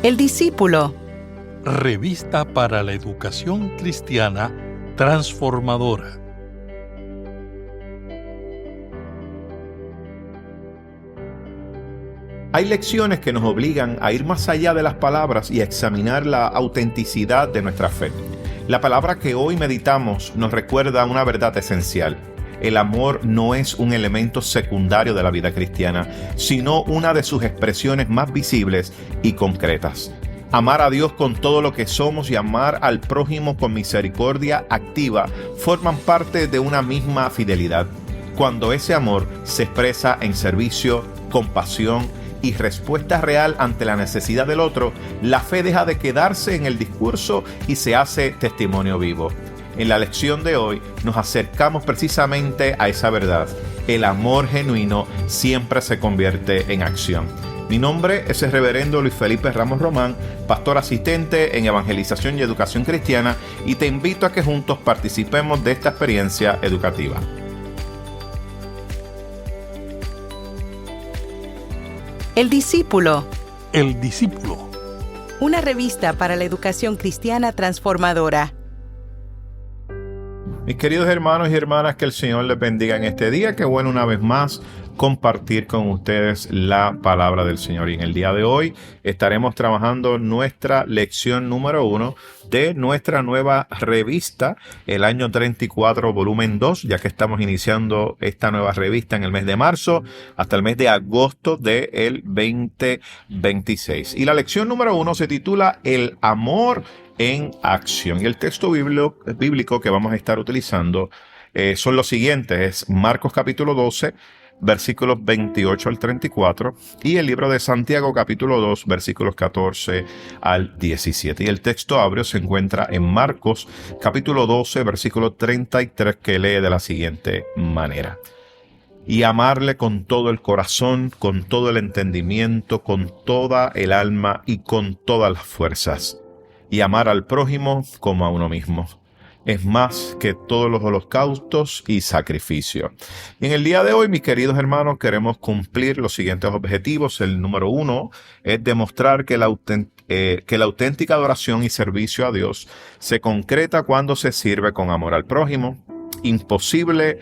El discípulo. Revista para la educación cristiana transformadora. Hay lecciones que nos obligan a ir más allá de las palabras y a examinar la autenticidad de nuestra fe. La palabra que hoy meditamos nos recuerda una verdad esencial. El amor no es un elemento secundario de la vida cristiana, sino una de sus expresiones más visibles y concretas. Amar a Dios con todo lo que somos y amar al prójimo con misericordia activa forman parte de una misma fidelidad. Cuando ese amor se expresa en servicio, compasión y respuesta real ante la necesidad del otro, la fe deja de quedarse en el discurso y se hace testimonio vivo. En la lección de hoy nos acercamos precisamente a esa verdad. El amor genuino siempre se convierte en acción. Mi nombre es el reverendo Luis Felipe Ramos Román, pastor asistente en Evangelización y Educación Cristiana, y te invito a que juntos participemos de esta experiencia educativa. El discípulo. El discípulo. Una revista para la educación cristiana transformadora. Mis queridos hermanos y hermanas, que el Señor les bendiga en este día. Qué bueno una vez más compartir con ustedes la palabra del Señor. Y en el día de hoy estaremos trabajando nuestra lección número 1 de nuestra nueva revista, el año 34, volumen 2, ya que estamos iniciando esta nueva revista en el mes de marzo hasta el mes de agosto del 2026. Y la lección número 1 se titula El amor en acción. Y el texto bíblico que vamos a estar utilizando son los siguientes. Es Marcos capítulo 12, versículos 28 al 34, y el libro de Santiago capítulo 2, versículos 14 al 17. Y el texto áureo se encuentra en Marcos capítulo 12, versículo 33, que lee de la siguiente manera. Y amarle con todo el corazón, con todo el entendimiento, con toda el alma y con todas las fuerzas. Y amar al prójimo como a uno mismo. Es más que todos los holocaustos y sacrificios. Y en el día de hoy, mis queridos hermanos, queremos cumplir los siguientes objetivos. El número 1 es demostrar que la auténtica adoración y servicio a Dios se concreta cuando se sirve con amor al prójimo. Imposible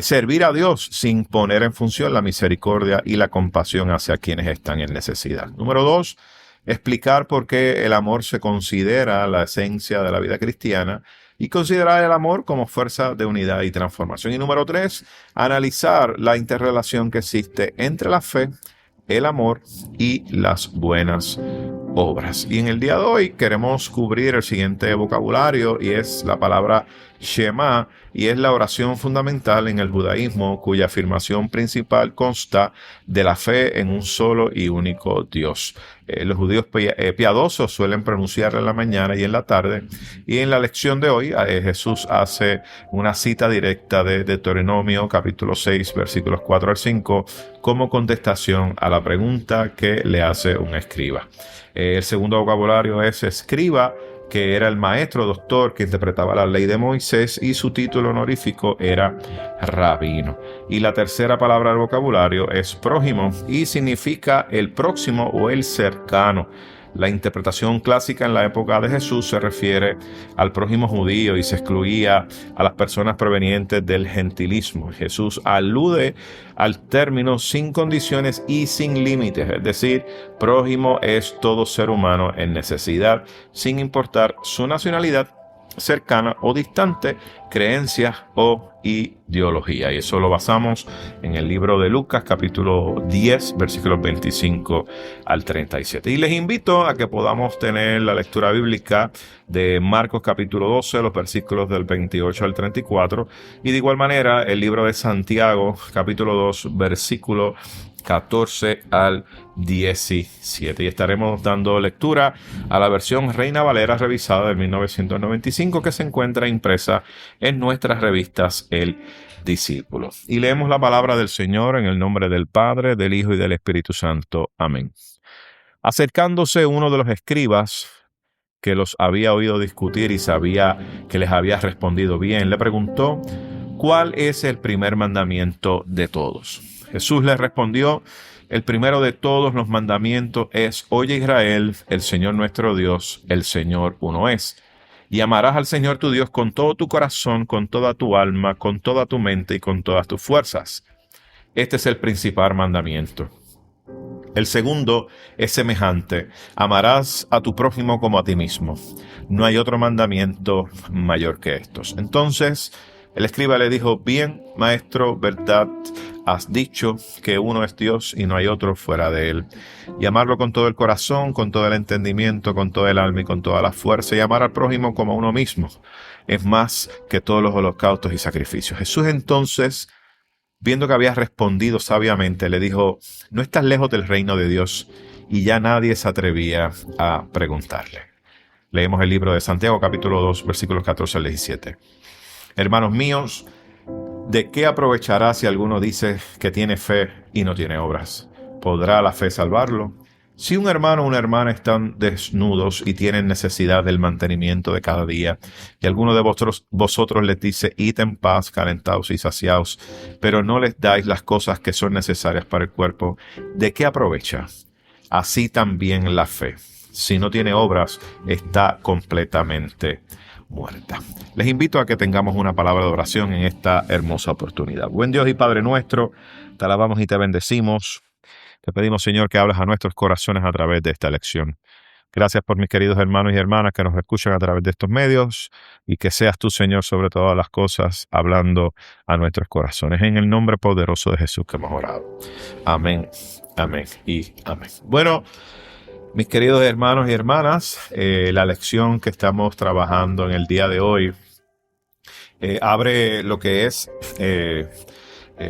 servir a Dios sin poner en función la misericordia y la compasión hacia quienes están en necesidad. Número 2, explicar por qué el amor se considera la esencia de la vida cristiana y considerar el amor como fuerza de unidad y transformación. Y número 3, analizar la interrelación que existe entre la fe, el amor y las buenas obras. Y en el día de hoy queremos cubrir el siguiente vocabulario, y es la palabra Shema, y es la oración fundamental en el judaísmo cuya afirmación principal consta de la fe en un solo y único Dios. Los judíos piadosos suelen pronunciarla en la mañana y en la tarde, y en la lección de hoy Jesús hace una cita directa de Deuteronomio capítulo 6 versículos 4 al 5 como contestación a la pregunta que le hace un escriba. El segundo vocabulario es escriba, que era el maestro doctor que interpretaba la ley de Moisés, y su título honorífico era rabino. Y la tercera palabra del vocabulario es prójimo, y significa el próximo o el cercano. La interpretación clásica en la época de Jesús se refiere al prójimo judío y se excluía a las personas provenientes del gentilismo. Jesús alude al término sin condiciones y sin límites, es decir, prójimo es todo ser humano en necesidad, sin importar su nacionalidad, cercana o distante, creencias o ideología. Y eso lo basamos en el libro de Lucas capítulo 10 versículos 25 al 37. Y les invito a que podamos tener la lectura bíblica de Marcos capítulo 12, los versículos del 28 al 34, y de igual manera el libro de Santiago capítulo 2 versículo 14 al 17. Y estaremos dando lectura a la versión Reina Valera revisada de 1995, que se encuentra impresa en nuestras revistas El Discípulo. Y leemos la palabra del Señor en el nombre del Padre, del Hijo y del Espíritu Santo. Amén. Acercándose uno de los escribas, que los había oído discutir y sabía que les había respondido bien, le preguntó: ¿cuál es el primer mandamiento de todos? Jesús le respondió: El primero de todos los mandamientos es: Oye Israel, el Señor nuestro Dios, el Señor uno es. Y amarás al Señor tu Dios con todo tu corazón, con toda tu alma, con toda tu mente y con todas tus fuerzas. Este es el principal mandamiento. El segundo es semejante: amarás a tu prójimo como a ti mismo. No hay otro mandamiento mayor que estos. Entonces, el escriba le dijo: Bien, maestro, verdad has dicho, que uno es Dios y no hay otro fuera de él. Y amarlo con todo el corazón, con todo el entendimiento, con todo el alma y con toda la fuerza. Y amar al prójimo como a uno mismo es más que todos los holocaustos y sacrificios. Jesús entonces, viendo que había respondido sabiamente, le dijo: No estás lejos del reino de Dios. Y ya nadie se atrevía a preguntarle. Leemos el libro de Santiago, capítulo 2, versículos 14 al 17. Hermanos míos, ¿de qué aprovechará si alguno dice que tiene fe y no tiene obras? ¿Podrá la fe salvarlo? Si un hermano o una hermana están desnudos y tienen necesidad del mantenimiento de cada día, y alguno de vosotros les dice: Id en paz, calentaos y saciaos, pero no les dais las cosas que son necesarias para el cuerpo, ¿de qué aprovecha? Así también la fe, si no tiene obras, está completamente muerta. Les invito a que tengamos una palabra de oración en esta hermosa oportunidad. Buen Dios y Padre nuestro, te alabamos y te bendecimos. Te pedimos, Señor, que hables a nuestros corazones a través de esta lección. Gracias por mis queridos hermanos y hermanas que nos escuchan a través de estos medios, y que seas tú, Señor, sobre todas las cosas, hablando a nuestros corazones. En el nombre poderoso de Jesús que hemos orado. Amén, amén y amén. Bueno, mis queridos hermanos y hermanas, la lección que estamos trabajando en el día de hoy abre lo que es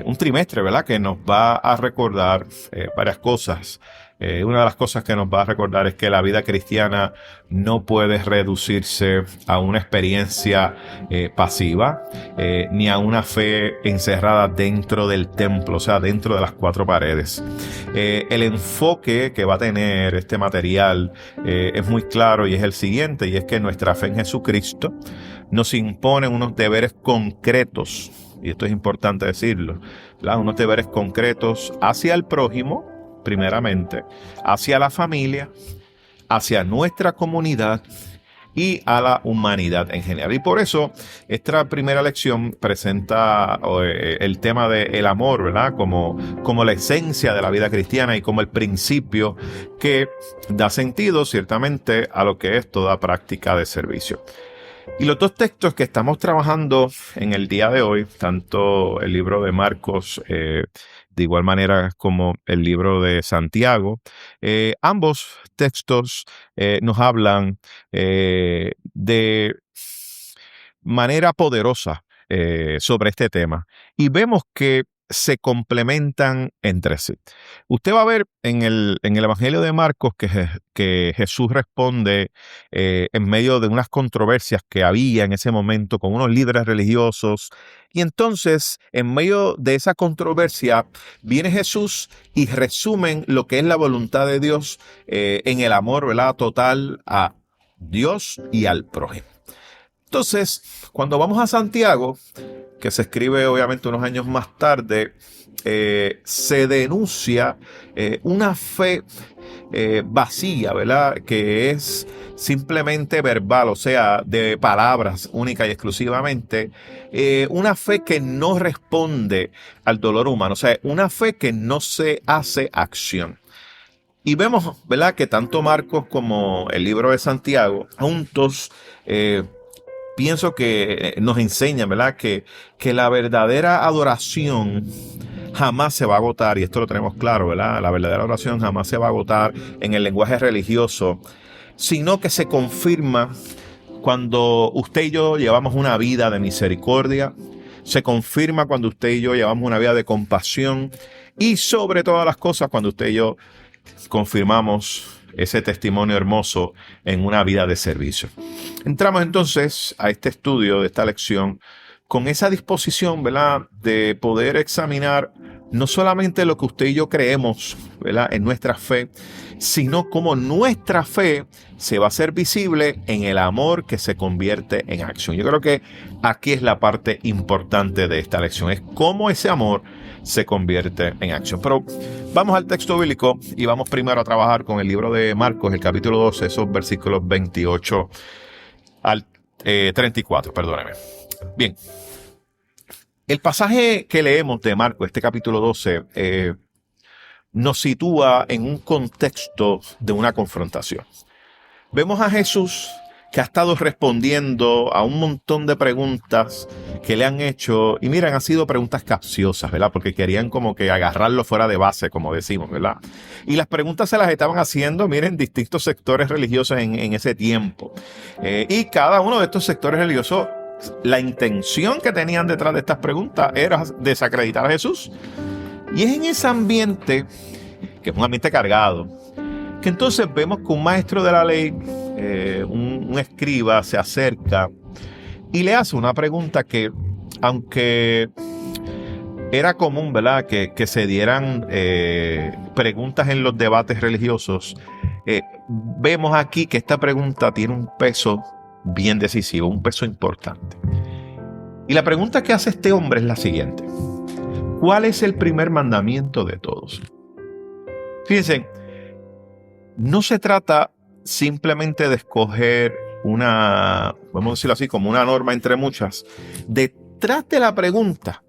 un trimestre, ¿verdad? Que nos va a recordar varias cosas. Una de las cosas que nos va a recordar es que la vida cristiana no puede reducirse a una experiencia pasiva, ni a una fe encerrada dentro del templo, o sea, dentro de las cuatro paredes. El enfoque que va a tener este material es muy claro, y es el siguiente, y es que nuestra fe en Jesucristo nos impone unos deberes concretos, y esto es importante decirlo, ¿verdad? Unos deberes concretos hacia el prójimo, primeramente, hacia la familia, hacia nuestra comunidad y a la humanidad en general. Y por eso esta primera lección presenta el tema del amor, ¿verdad? Como la esencia de la vida cristiana y como el principio que da sentido ciertamente a lo que es toda práctica de servicio. Y los dos textos que estamos trabajando en el día de hoy, tanto el libro de Marcos, de igual manera como el libro de Santiago, ambos textos nos hablan de manera poderosa sobre este tema. Y vemos que se complementan entre sí. Usted va a ver en el Evangelio de Marcos que Jesús responde en medio de unas controversias que había en ese momento con unos líderes religiosos. Y entonces, en medio de esa controversia, viene Jesús y resumen lo que es la voluntad de Dios en el amor, ¿verdad?, total a Dios y al prójimo. Entonces, cuando vamos a Santiago, que se escribe obviamente unos años más tarde, se denuncia una fe vacía, ¿verdad?, que es simplemente verbal, o sea, de palabras única y exclusivamente, una fe que no responde al dolor humano, o sea, una fe que no se hace acción. Y vemos, ¿verdad?, que tanto Marcos como el libro de Santiago, juntos, pienso que nos enseñan, ¿verdad?, que la verdadera adoración jamás se va a agotar, y esto lo tenemos claro, ¿verdad? La verdadera adoración jamás se va a agotar en el lenguaje religioso, sino que se confirma cuando usted y yo llevamos una vida de misericordia, se confirma cuando usted y yo llevamos una vida de compasión, y sobre todas las cosas cuando usted y yo confirmamos ese testimonio hermoso en una vida de servicio. Entramos entonces a este estudio de esta lección con esa disposición, ¿verdad?, de poder examinar no solamente lo que usted y yo creemos, ¿verdad?, en nuestra fe, sino cómo nuestra fe se va a hacer visible en el amor que se convierte en acción. Yo creo que aquí es la parte importante de esta lección, es cómo ese amor se convierte en acción. Pero vamos al texto bíblico y vamos primero a trabajar con el libro de Marcos, el capítulo 12, esos versículos 28 al 34, perdóneme. Bien. El pasaje que leemos de Marcos, este capítulo 12, nos sitúa en un contexto de una confrontación. Vemos a Jesús que ha estado respondiendo a un montón de preguntas que le han hecho, y miren, han sido preguntas capciosas, ¿verdad? Porque querían como que agarrarlo fuera de base, como decimos, ¿verdad? Y las preguntas se las estaban haciendo, miren, distintos sectores religiosos en ese tiempo. Y cada uno de estos sectores religiosos, la intención que tenían detrás de estas preguntas era desacreditar a Jesús. Y es en ese ambiente, que es un ambiente cargado, que entonces vemos que un maestro de la ley, un escriba, se acerca y le hace una pregunta que, aunque era común, ¿verdad?, que se dieran preguntas en los debates religiosos, vemos aquí que esta pregunta tiene un peso bien decisivo, un peso importante. Y la pregunta que hace este hombre es la siguiente: ¿cuál es el primer mandamiento de todos? Fíjense, no se trata simplemente de escoger una, vamos a decirlo así, como una norma entre muchas. Detrás de la pregunta,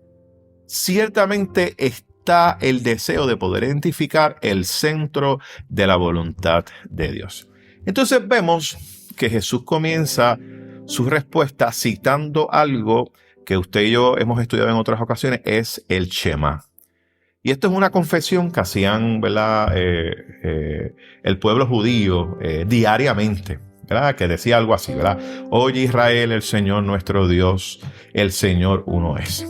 ciertamente está el deseo de poder identificar el centro de la voluntad de Dios. Entonces vemos que Jesús comienza su respuesta citando algo que usted y yo hemos estudiado en otras ocasiones, es el Shema. Y esto es una confesión que hacían, ¿verdad?, el pueblo judío diariamente, ¿verdad?, que decía algo así, ¿verdad? Oye Israel, el Señor nuestro Dios, el Señor uno es.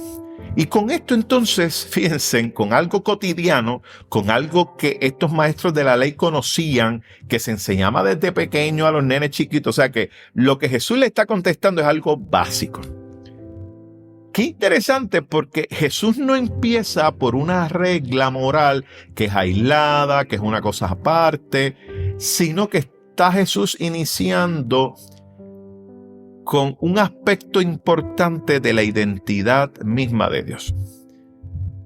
Y con esto entonces, fíjense, con algo cotidiano, con algo que estos maestros de la ley conocían, que se enseñaba desde pequeño a los nenes chiquitos, o sea que lo que Jesús le está contestando es algo básico. Qué interesante, porque Jesús no empieza por una regla moral que es aislada, que es una cosa aparte, sino que está Jesús iniciando con un aspecto importante de la identidad misma de Dios.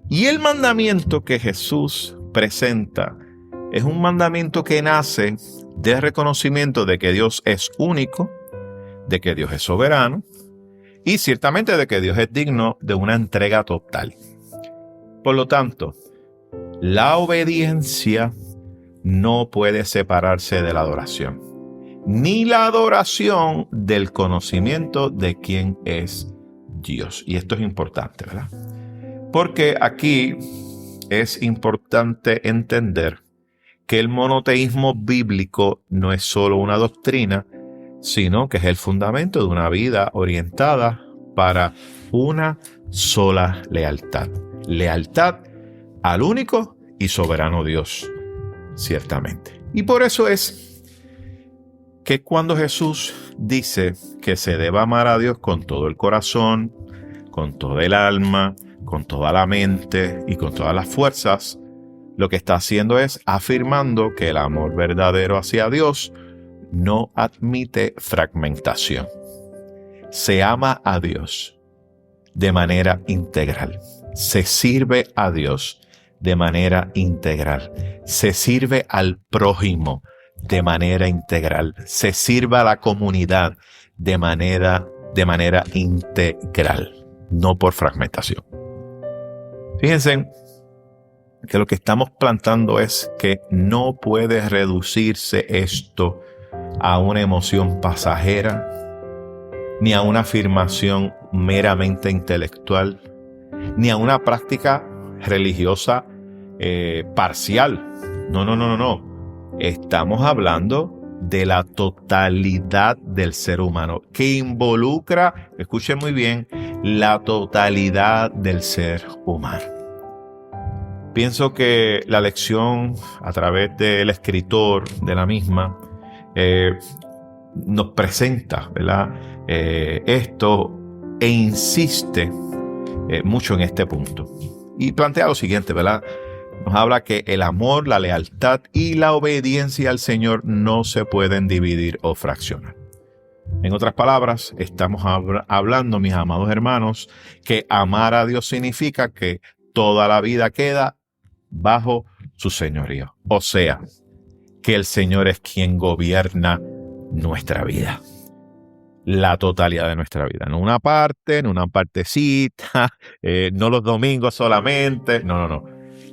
Y el mandamiento que Jesús presenta es un mandamiento que nace del reconocimiento de que Dios es único, de que Dios es soberano y ciertamente de que Dios es digno de una entrega total. Por lo tanto, la obediencia no puede separarse de la adoración, ni la adoración del conocimiento de quién es Dios. Y esto es importante, ¿verdad? Porque aquí es importante entender que el monoteísmo bíblico no es solo una doctrina, sino que es el fundamento de una vida orientada para una sola lealtad. Lealtad al único y soberano Dios, ciertamente. Y por eso es que cuando Jesús dice que se debe amar a Dios con todo el corazón, con toda el alma, con toda la mente y con todas las fuerzas, lo que está haciendo es afirmando que el amor verdadero hacia Dios no admite fragmentación. Se ama a Dios de manera integral. Se sirve a Dios de manera integral. Se sirve al prójimo de manera integral. Se sirve a la comunidad de manera integral, no por fragmentación. Fíjense que lo que estamos plantando es que no puede reducirse esto a una emoción pasajera, ni a una afirmación meramente intelectual, ni a una práctica religiosa parcial. No. Estamos hablando de la totalidad del ser humano, que involucra, escuchen muy bien, la totalidad del ser humano. Pienso que la lección a través del escritor de la misma nos presenta, ¿verdad?, esto e insiste mucho en este punto. y plantea lo siguiente, ¿verdad? Nos habla que el amor, la lealtad y la obediencia al Señor no se pueden dividir o fraccionar. En otras palabras, estamos hablando, mis amados hermanos, que amar a Dios significa que toda la vida queda bajo su señorío. O sea, que el Señor es quien gobierna nuestra vida. La totalidad de nuestra vida. No una parte, no una partecita, no los domingos solamente. No.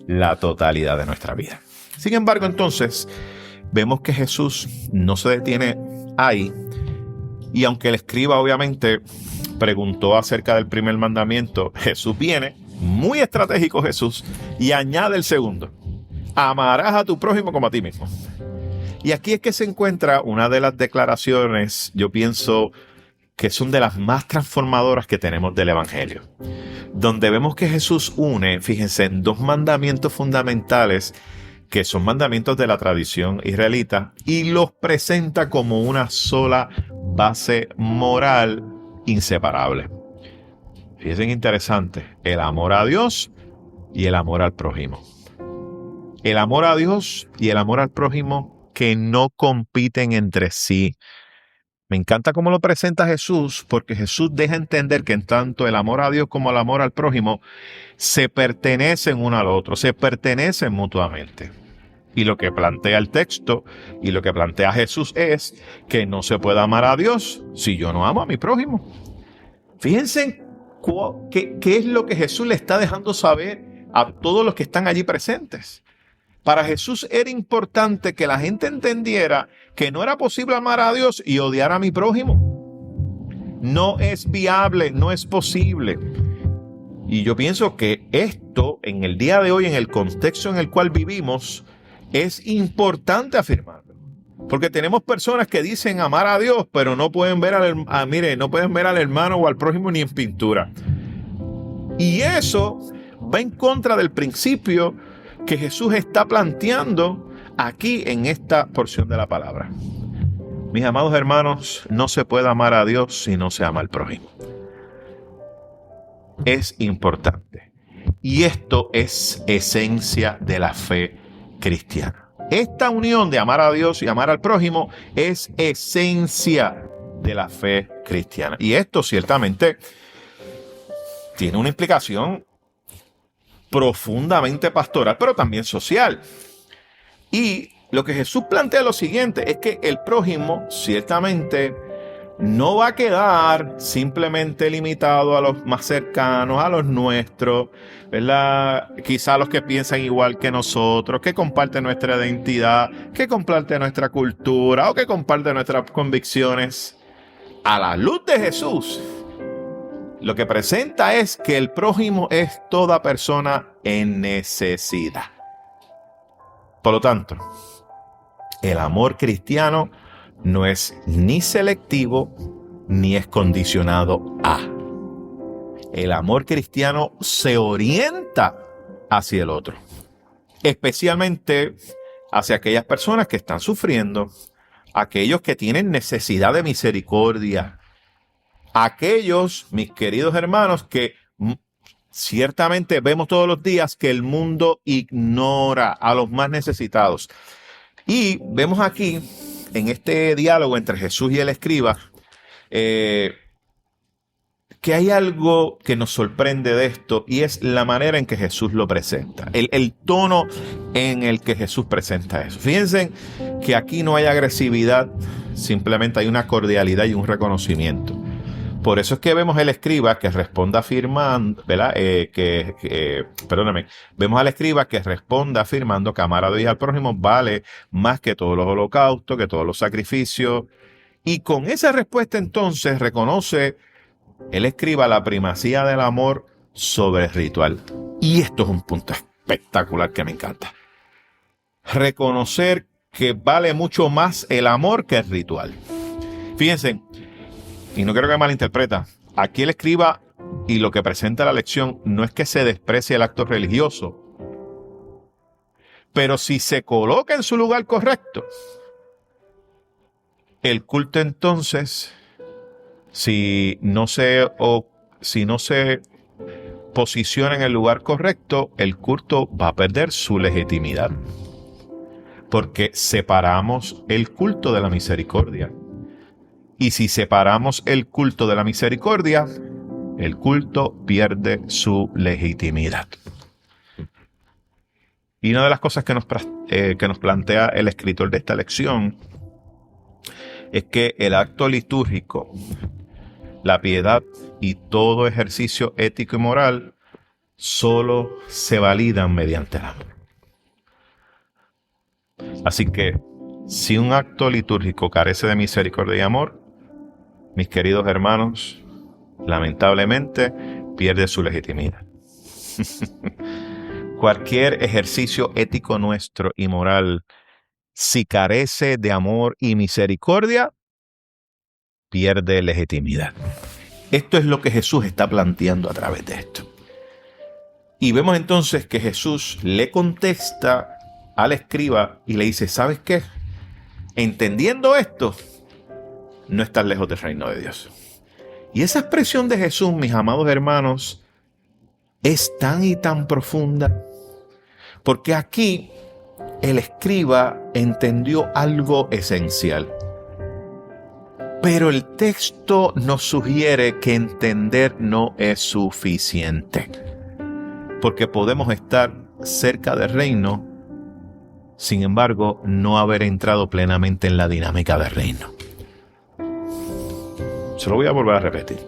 La totalidad de nuestra vida. Sin embargo, entonces, vemos que Jesús no se detiene ahí. Y aunque el escriba obviamente preguntó acerca del primer mandamiento, Jesús viene, muy estratégico Jesús, y añade el segundo. Amarás a tu prójimo como a ti mismo. Y aquí es que se encuentra una de las declaraciones, yo pienso, que son de las más transformadoras que tenemos del Evangelio. Donde vemos que Jesús une, fíjense, en dos mandamientos fundamentales que son mandamientos de la tradición israelita y los presenta como una sola base moral inseparable. Fíjense, interesante, el amor a Dios y el amor al prójimo. El amor a Dios y el amor al prójimo que no compiten entre sí. Me encanta cómo lo presenta Jesús, porque Jesús deja entender que en tanto el amor a Dios como el amor al prójimo se pertenecen uno al otro, se pertenecen mutuamente. Y lo que plantea el texto y lo que plantea Jesús es que no se puede amar a Dios si yo no amo a mi prójimo. Fíjense qué es lo que Jesús le está dejando saber a todos los que están allí presentes. Para Jesús era importante que la gente entendiera que no era posible amar a Dios y odiar a mi prójimo. No es viable, no es posible. Y yo pienso que esto, en el día de hoy, en el contexto en el cual vivimos, es importante afirmarlo. Porque tenemos personas que dicen amar a Dios, pero no pueden ver no pueden ver al hermano o al prójimo ni en pintura. Y eso va en contra del principio que Jesús está planteando aquí en esta porción de la palabra. Mis amados hermanos, no se puede amar a Dios si no se ama al prójimo. Es importante. Y esto es esencia de la fe cristiana. Esta unión de amar a Dios y amar al prójimo es esencia de la fe cristiana. Y esto ciertamente tiene una implicación profundamente pastoral, pero también social. Y lo que Jesús plantea es lo siguiente, es que el prójimo ciertamente no va a quedar simplemente limitado a los más cercanos, a los nuestros, ¿verdad? Quizá a los que piensan igual que nosotros, que comparten nuestra identidad, que comparten nuestra cultura o que comparten nuestras convicciones. A la luz de Jesús, lo que presenta es que el prójimo es toda persona en necesidad. Por lo tanto, el amor cristiano no es ni selectivo ni es condicionado a. El amor cristiano se orienta hacia el otro, especialmente hacia aquellas personas que están sufriendo, aquellos que tienen necesidad de misericordia, aquellos, mis queridos hermanos, que ciertamente vemos todos los días que el mundo ignora a los más necesitados. Y vemos aquí, en este diálogo entre Jesús y el escriba, que hay algo que nos sorprende de esto, y es la manera en que Jesús lo presenta, el tono en el que Jesús presenta eso. Fíjense que aquí no hay agresividad, simplemente hay una cordialidad y un reconocimiento. Por eso es que vemos al escriba que responde afirmando, ¿verdad? Vemos al escriba que responde afirmando que amar a Dios y al prójimo vale más que todos los holocaustos, que todos los sacrificios. Y con esa respuesta entonces reconoce el escriba la primacía del amor sobre el ritual. Y esto es un punto espectacular que me encanta. Reconocer que vale mucho más el amor que el ritual. Fíjense, y no quiero que malinterpreta, aquí el escriba y lo que presenta la lección no es que se desprecie el acto religioso, pero si se coloca en su lugar correcto, el culto entonces, si no se posiciona en el lugar correcto, el culto va a perder su legitimidad. Porque separamos el culto de la misericordia. Y si separamos el culto de la misericordia, el culto pierde su legitimidad. Y una de las cosas que nos plantea el escritor de esta lección es que el acto litúrgico, la piedad y todo ejercicio ético y moral solo se validan mediante el amor. Así que, si un acto litúrgico carece de misericordia y amor, mis queridos hermanos, lamentablemente pierde su legitimidad. Cualquier ejercicio ético nuestro y moral, si carece de amor y misericordia, pierde legitimidad. Esto es lo que Jesús está planteando a través de esto. Y vemos entonces que Jesús le contesta al escriba y le dice, ¿sabes qué? Entendiendo esto, no estás lejos del reino de Dios. Y esa expresión de Jesús, mis amados hermanos, es tan y tan profunda, porque aquí el escriba entendió algo esencial. Pero el texto nos sugiere que entender no es suficiente, porque podemos estar cerca del reino, sin embargo, no haber entrado plenamente en la dinámica del reino. Se lo voy a volver a repetir.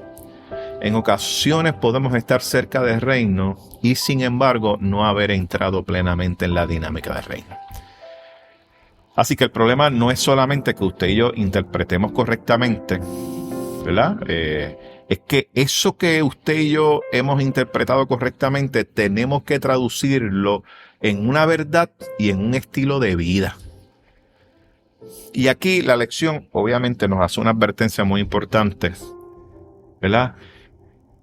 En ocasiones podemos estar cerca del reino y sin embargo no haber entrado plenamente en la dinámica del reino. Así que el problema no es solamente que usted y yo interpretemos correctamente, ¿verdad? Es que eso que usted y yo hemos interpretado correctamente tenemos que traducirlo en una verdad y en un estilo de vida. Y aquí la lección obviamente nos hace una advertencia muy importante, ¿verdad?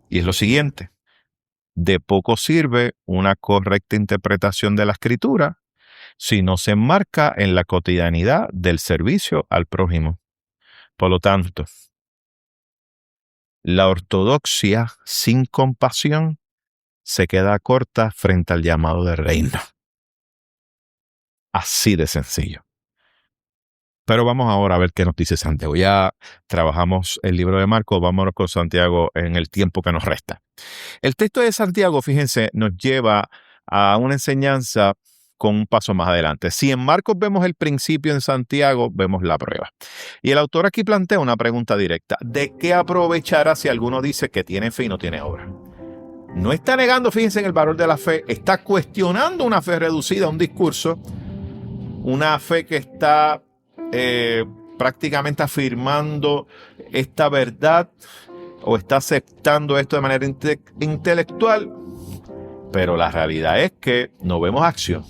Y es lo siguiente: de poco sirve una correcta interpretación de la Escritura si no se enmarca en la cotidianidad del servicio al prójimo. Por lo tanto, la ortodoxia sin compasión se queda corta frente al llamado del reino. Así de sencillo. Pero vamos ahora a ver qué nos dice Santiago. Ya trabajamos el libro de Marcos, vámonos con Santiago en el tiempo que nos resta. El texto de Santiago, fíjense, nos lleva a una enseñanza con un paso más adelante. Si en Marcos vemos el principio, en Santiago vemos la prueba. Y el autor aquí plantea una pregunta directa. ¿De qué aprovechará si alguno dice que tiene fe y no tiene obra? No está negando, fíjense, en el valor de la fe, está cuestionando una fe reducida a un discurso, una fe que está prácticamente afirmando esta verdad o está aceptando esto de manera intelectual, pero la realidad es que no vemos acción.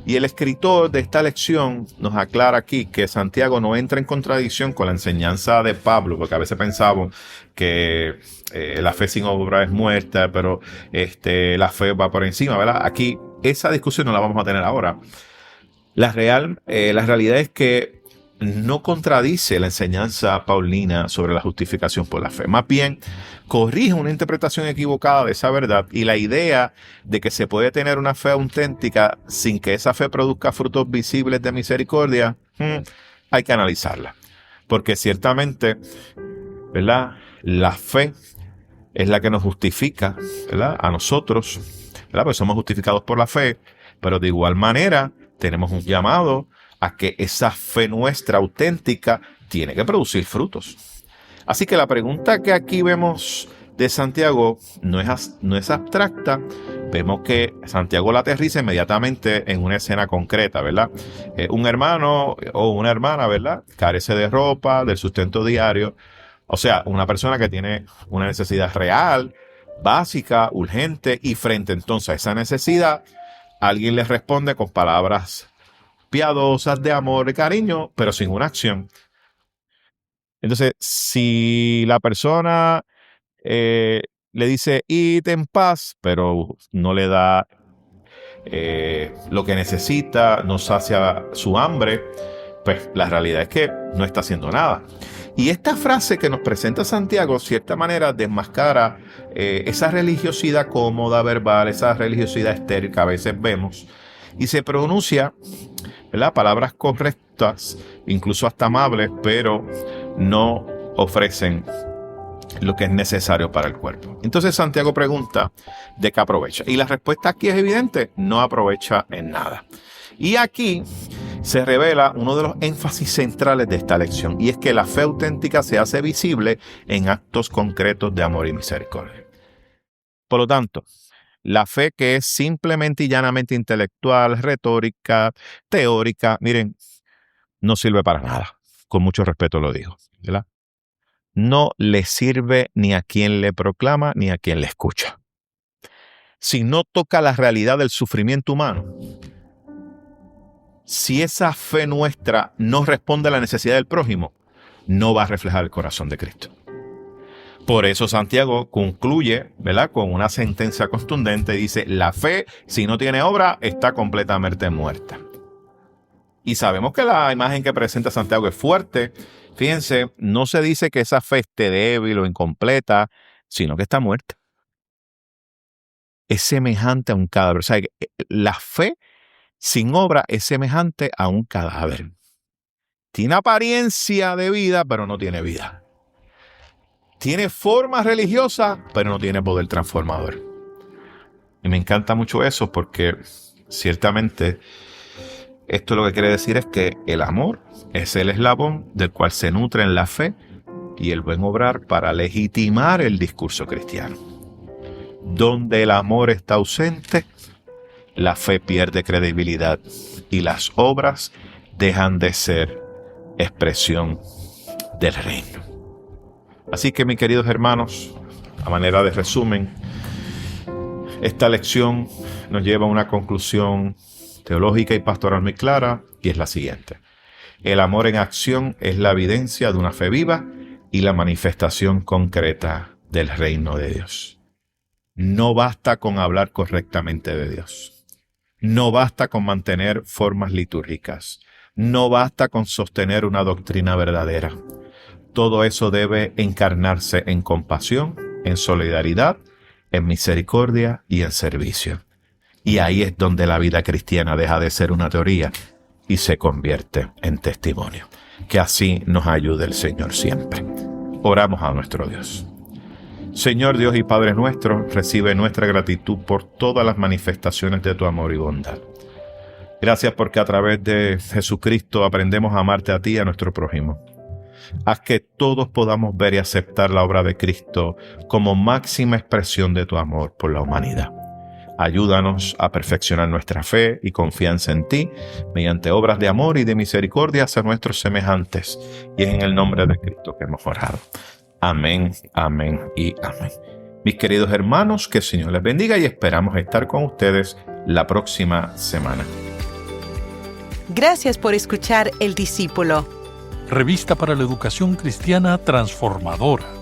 Y el escritor de esta lección nos aclara aquí que Santiago no entra en contradicción con la enseñanza de Pablo, porque a veces pensamos que la fe sin obra es muerta, pero la fe va por encima, ¿verdad? Aquí esa discusión no la vamos a tener ahora. La realidad es que no contradice la enseñanza paulina sobre la justificación por la fe. Más bien, corrige una interpretación equivocada de esa verdad y la idea de que se puede tener una fe auténtica sin que esa fe produzca frutos visibles de misericordia, hay que analizarla. Porque ciertamente, ¿verdad?, la fe es la que nos justifica, ¿verdad?, a nosotros, ¿verdad?, pues somos justificados por la fe, pero de igual manera tenemos un llamado a que esa fe nuestra auténtica tiene que producir frutos. Así que la pregunta que aquí vemos de Santiago no es abstracta. Vemos que Santiago la aterriza inmediatamente en una escena concreta, ¿verdad? Un hermano o una hermana, ¿verdad?, carece de ropa, del sustento diario. O sea, una persona que tiene una necesidad real, básica, urgente, y frente entonces a esa necesidad, alguien le responde con palabras piadosas, de amor, de cariño, pero sin una acción. Entonces, si la persona le dice, id en paz, pero no le da lo que necesita, no sacia su hambre, pues la realidad es que no está haciendo nada. Y esta frase que nos presenta Santiago, de cierta manera, desmascara esa religiosidad cómoda, verbal, esa religiosidad estéril que a veces vemos, y se pronuncia, ¿verdad?, palabras correctas, incluso hasta amables, pero no ofrecen lo que es necesario para el cuerpo. Entonces Santiago pregunta, ¿de qué aprovecha? Y la respuesta aquí es evidente, no aprovecha en nada. Y aquí se revela uno de los énfasis centrales de esta lección, y es que la fe auténtica se hace visible en actos concretos de amor y misericordia. Por lo tanto, la fe que es simplemente y llanamente intelectual, retórica, teórica, miren, no sirve para nada. Con mucho respeto lo digo, ¿verdad? No le sirve ni a quien le proclama ni a quien le escucha. Si no toca la realidad del sufrimiento humano, si esa fe nuestra no responde a la necesidad del prójimo, no va a reflejar el corazón de Cristo. Por eso Santiago concluye, ¿verdad?, con una sentencia contundente. Dice, la fe, si no tiene obra, está completamente muerta. Y sabemos que la imagen que presenta Santiago es fuerte. Fíjense, no se dice que esa fe esté débil o incompleta, sino que está muerta. Es semejante a un cadáver. O sea, la fe sin obra es semejante a un cadáver. Tiene apariencia de vida, pero no tiene vida. Tiene forma religiosa, pero no tiene poder transformador. Y me encanta mucho eso porque ciertamente esto lo que quiere decir es que el amor es el eslabón del cual se nutren la fe y el buen obrar para legitimar el discurso cristiano. Donde el amor está ausente, la fe pierde credibilidad y las obras dejan de ser expresión del reino. Así que, mis queridos hermanos, a manera de resumen, esta lección nos lleva a una conclusión teológica y pastoral muy clara, y es la siguiente. El amor en acción es la evidencia de una fe viva y la manifestación concreta del reino de Dios. No basta con hablar correctamente de Dios. No basta con mantener formas litúrgicas. No basta con sostener una doctrina verdadera. Todo eso debe encarnarse en compasión, en solidaridad, en misericordia y en servicio. Y ahí es donde la vida cristiana deja de ser una teoría y se convierte en testimonio. Que así nos ayude el Señor siempre. Oramos a nuestro Dios. Señor Dios y Padre nuestro, recibe nuestra gratitud por todas las manifestaciones de tu amor y bondad. Gracias porque a través de Jesucristo aprendemos a amarte a ti y a nuestro prójimo. Haz que todos podamos ver y aceptar la obra de Cristo como máxima expresión de tu amor por la humanidad. Ayúdanos a perfeccionar nuestra fe y confianza en ti mediante obras de amor y de misericordia hacia nuestros semejantes. Y es en el nombre de Cristo que hemos orado. Amén, amén y amén. Mis queridos hermanos, que el Señor les bendiga y esperamos estar con ustedes la próxima semana. Gracias por escuchar El Discípulo. Revista para la Educación Cristiana Transformadora.